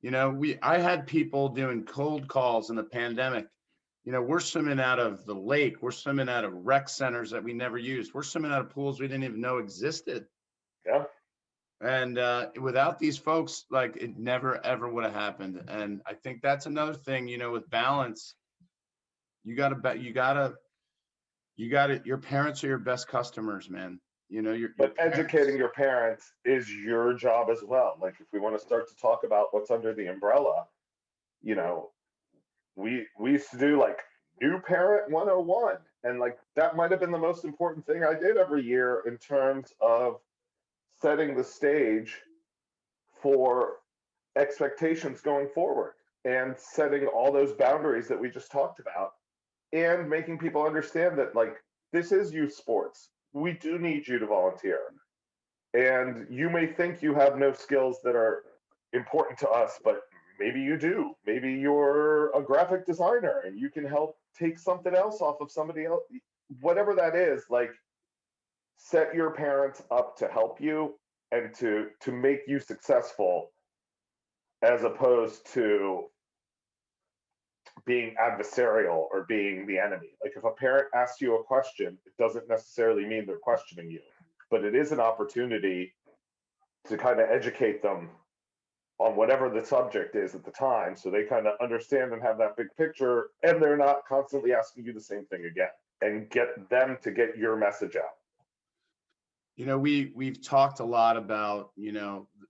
I had people doing cold calls in the pandemic. We're swimming out of the lake. We're swimming out of rec centers that we never used. We're swimming out of pools we didn't even know existed. Yeah. And without these folks, like, it never, ever would have happened. And I think that's another thing, with balance, your parents are your best customers, man. But educating your parents is your job as well. Like, if we want to start to talk about what's under the umbrella, we used to do like new parent 101, and like that might have been the most important thing I did every year in terms of setting the stage for expectations going forward, and setting all those boundaries that we just talked about, and making people understand that, like, this is youth sports. We do need you to volunteer. And you may think you have no skills that are important to us, but maybe you do. Maybe you're a graphic designer and you can help take something else off of somebody else. Whatever that is, like, set your parents up to help you and to make you successful, as opposed to being adversarial or being the enemy. Like, if a parent asks you a question, it doesn't necessarily mean they're questioning you, but it is an opportunity to kind of educate them on whatever the subject is at the time, so they kind of understand and have that big picture, and they're not constantly asking you the same thing again, and get them to get your message out. We've talked a lot about,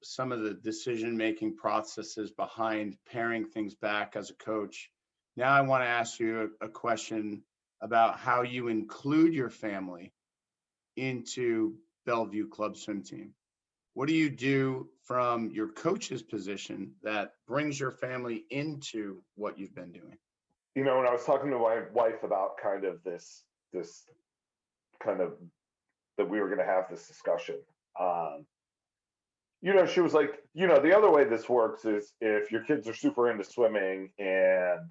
some of the decision-making processes behind paring things back as a coach. Now I want to ask you a question about how you include your family into Bellevue Club Swim Team. What do you do from your coach's position that brings your family into what you've been doing? When I was talking to my wife about kind of this kind of that we were going to have this discussion, she was like, the other way this works is if your kids are super into swimming and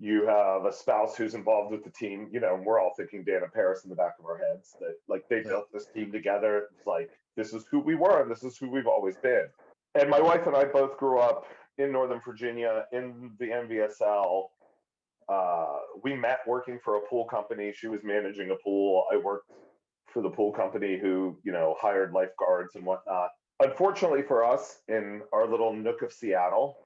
you have a spouse who's involved with the team, we're all thinking Dana Paris in the back of our heads, that like they built this team together. It's like, this is who we were and this is who we've always been. And my wife and I both grew up in Northern Virginia in the NVSL. We met working for a pool company. She was managing a pool. I worked for the pool company who, hired lifeguards and whatnot. Unfortunately for us, in our little nook of Seattle,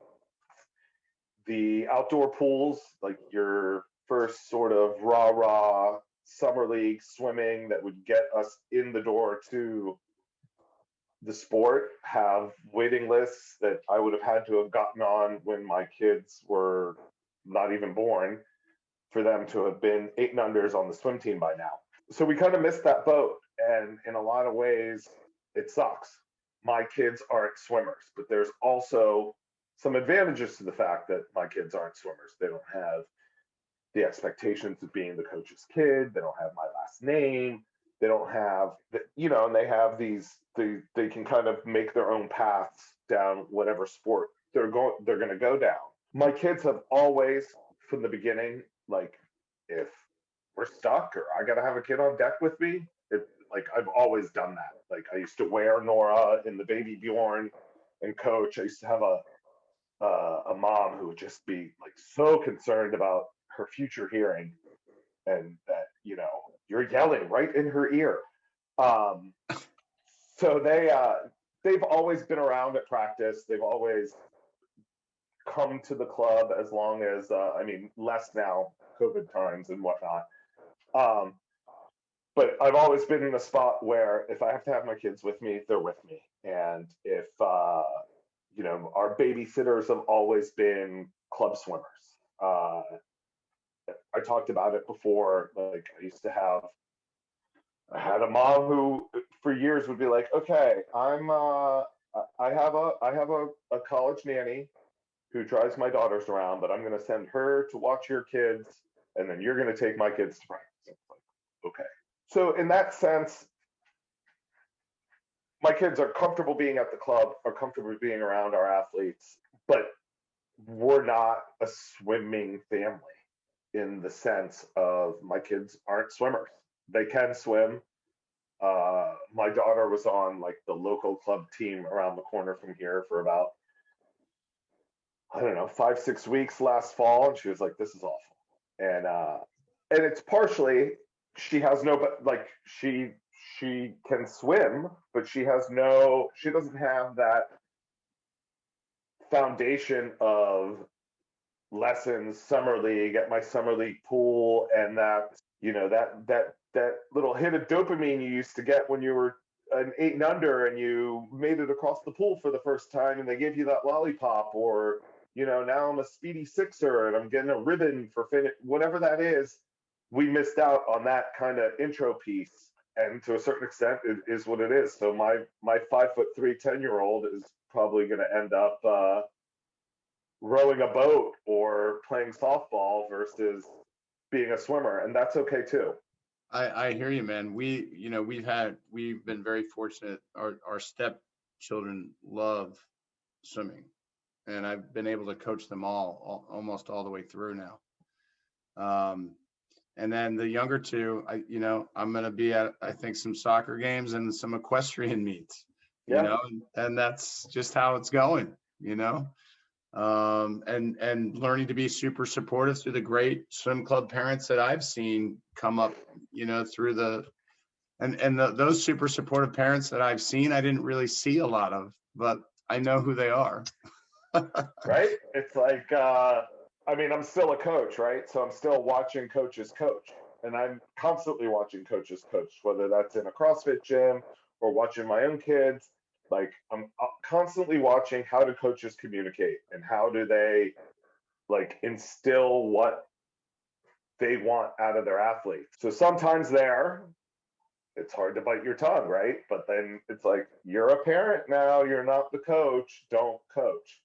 the outdoor pools, like your first sort of rah summer league swimming that would get us in the door to the sport, have waiting lists that I would have had to have gotten on when my kids were not even born, for them to have been 8 and unders on the swim team by now. So we kind of missed that boat. And in a lot of ways, it sucks. My kids aren't swimmers, but there's also some advantages to the fact that my kids aren't swimmers. They don't have the expectations of being the coach's kid. They don't have my last name. They don't have, and they have these, they can kind of make their own paths down whatever sport they're going to go down. My kids have always, from the beginning, like, if we're stuck or I got to have a kid on deck with me, I've always done that. Like, I used to wear Nora in the baby Bjorn and coach. I used to have a mom who would just be like so concerned about her future hearing, and that, you're yelling right in her ear. So they they've always been around at practice. They've always come to the club as long as, I mean, less now, COVID times and whatnot. But I've always been in a spot where if I have to have my kids with me, they're with me. And if, you know, our babysitters have always been club swimmers. I talked about it before. Like I had a mom who for years would be like, okay, I have a college nanny who drives my daughters around, but I'm going to send her to watch your kids, and then you're going to take my kids to practice. It's like, okay. So in that sense, my kids are comfortable being at the club, are comfortable being around our athletes, but we're not a swimming family in the sense of my kids aren't swimmers. They can swim. My daughter was on like the local club team around the corner from here for about, I don't know, 5-6 weeks last fall, and she was like, "This is awful." And it's partially she has no, but like she can swim, but she doesn't have that foundation of lessons, summer league, at my summer league pool, and that, you know, that little hit of dopamine you used to get when you were an 8 and under and you made it across the pool for the first time and they gave you that lollipop, or, you know, now I'm a speedy sixer and I'm getting a ribbon for whatever that is. We missed out on that kind of intro piece, and to a certain extent it is what it is. So my 5'3" 10-year-old is probably going to end up rowing a boat or playing softball versus being a swimmer, and that's okay too. I hear you, man. We've been very fortunate. Our stepchildren love swimming, and I've been able to coach them almost all the way through now. And then the younger two, I'm going to be at, I think, some soccer games and some equestrian meets, Yeah. and that's just how it's going, and learning to be super supportive through the great swim club parents that I've seen come up, through those super supportive parents that I've seen, I didn't really see a lot of, but I know who they are. Right? It's like, I mean, I'm still a coach, right? So I'm still watching coaches coach, and I'm constantly watching coaches coach, whether that's in a CrossFit gym or watching my own kids. Like, I'm constantly watching how do coaches communicate and how do they like instill what they want out of their athletes. So sometimes it's hard to bite your tongue, right? But then it's like, you're a parent now, you're not the coach, don't coach.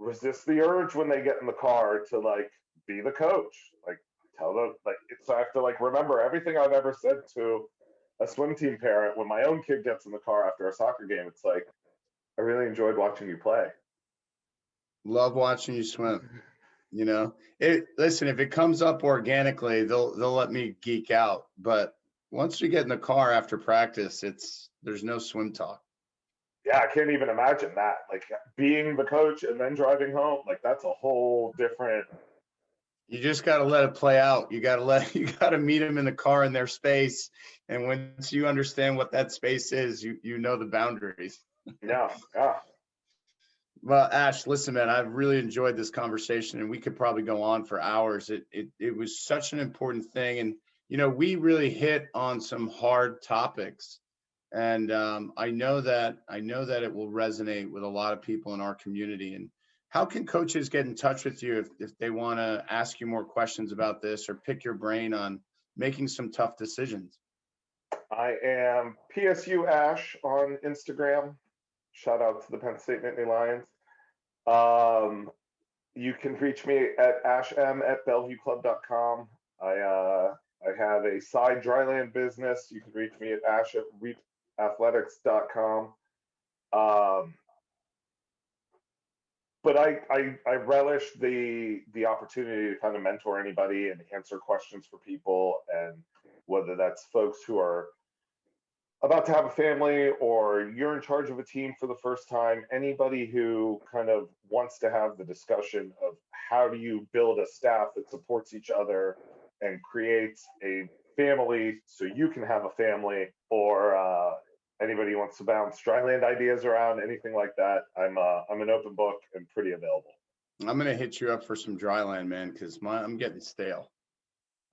Resist the urge when they get in the car to like be the coach. Like, tell them, like, so I have to like remember everything I've ever said to a swim team parent. When my own kid gets in the car after a soccer game, it's like, I really enjoyed watching you play. Love watching you swim. Listen, if it comes up organically, they'll let me geek out. But once we get in the car after practice, there's no swim talk. Yeah, I can't even imagine that. Like being the coach and then driving home, like that's a whole different. You just got to let it play out. You got to meet them in the car in their space. And once you understand what that space is, you know the boundaries. Yeah. Well, Ash, listen, man, I've really enjoyed this conversation, and we could probably go on for hours. It was such an important thing. And, we really hit on some hard topics. And I know that it will resonate with a lot of people in our community. And how can coaches get in touch with you if they want to ask you more questions about this or pick your brain on making some tough decisions? I am PSU Ash on Instagram. Shout out to the Penn State Nittany Lions. You can reach me at ashm@bellevueclub.com. I have a side dryland business. You can reach me at ash@reafathletics.com. But I relish the opportunity to kind of mentor anybody and answer questions for people, and whether that's folks who are about to have a family or you're in charge of a team for the first time, anybody who kind of wants to have the discussion of how do you build a staff that supports each other and creates a family so you can have a family, or anybody wants to bounce dryland ideas around, anything like that, I'm an open book and pretty available. I'm gonna hit you up for some dryland, man, because I'm getting stale.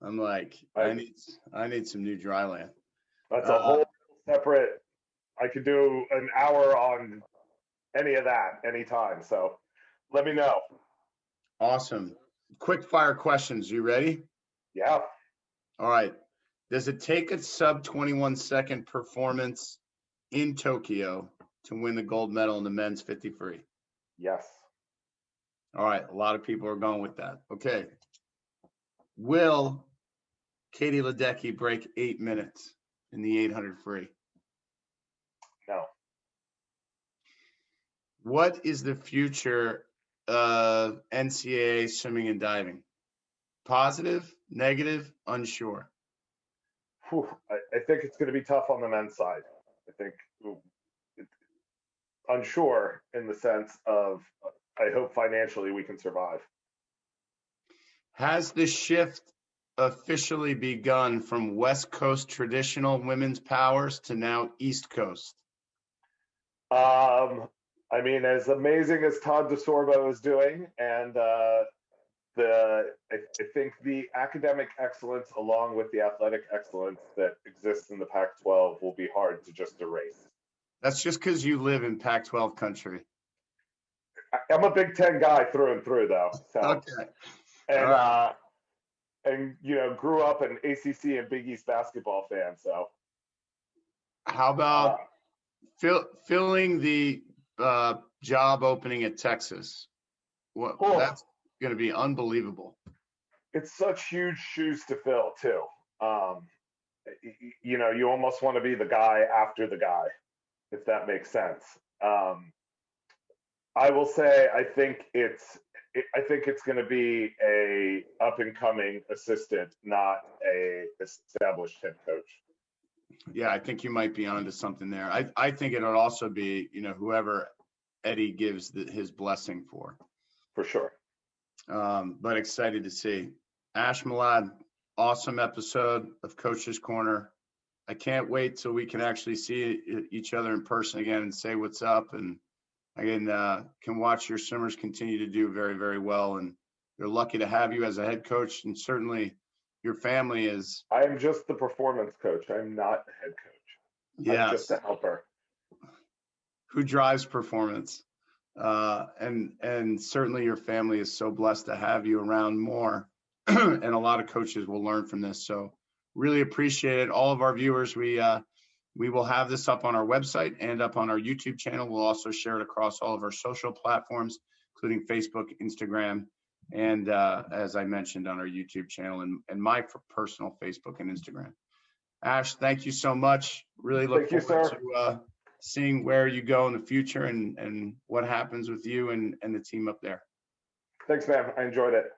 I'm like, I need some new dryland. That's a whole separate. I could do an hour on any of that anytime. So let me know. Awesome. Quick fire questions. You ready? Yeah. All right. Does it take a sub 21-second performance in Tokyo to win the gold medal in the men's 50 free? Yes. All right. A lot of people are going with that. Okay. Will Katie Ledecky break 8 minutes in the 800 free? No. What is the future of NCAA swimming and diving? Positive, negative, unsure? Whew. I think it's going to be tough on the men's side. I think unsure in the sense of I hope financially we can survive. Has the shift officially begun from West Coast traditional women's powers to now East Coast? I mean, as amazing as Todd DeSorbo is doing, and I think the academic excellence along with the athletic excellence that exists in the Pac-12 will be hard to just erase. That's just because you live in Pac-12 country. I'm a Big Ten guy through and through, though. So. Okay. And you know, grew up an ACC and Big East basketball fan. So, how about filling the job opening at Texas? That's going to be unbelievable. It's such huge shoes to fill, too. You know, you almost want to be the guy after the guy, if that makes sense. I will say, I think it's going to be a up and coming assistant, not a established head coach. Yeah, I think you might be onto something there. I think it'll also be, you know, whoever Eddie gives his blessing for. For sure. But excited to see. Ash, Milad, awesome episode of Coach's Corner. I can't wait till we can actually see each other in person again and say what's up. And I can watch your swimmers continue to do very, very well. And they're lucky to have you as a head coach. And certainly your family is. I'm just the performance coach. I'm not the head coach. Yes. I'm just a helper. Who drives performance. And certainly your family is so blessed to have you around more. And a lot of coaches will learn from this. So really appreciate it. All of our viewers, we will have this up on our website and up on our YouTube channel. We'll also share it across all of our social platforms, including Facebook, Instagram, and as I mentioned, on our YouTube channel and my personal Facebook and Instagram. Ash, thank you so much. Really look forward to seeing where you go in the future and what happens with you and the team up there. Thanks, man. I enjoyed it.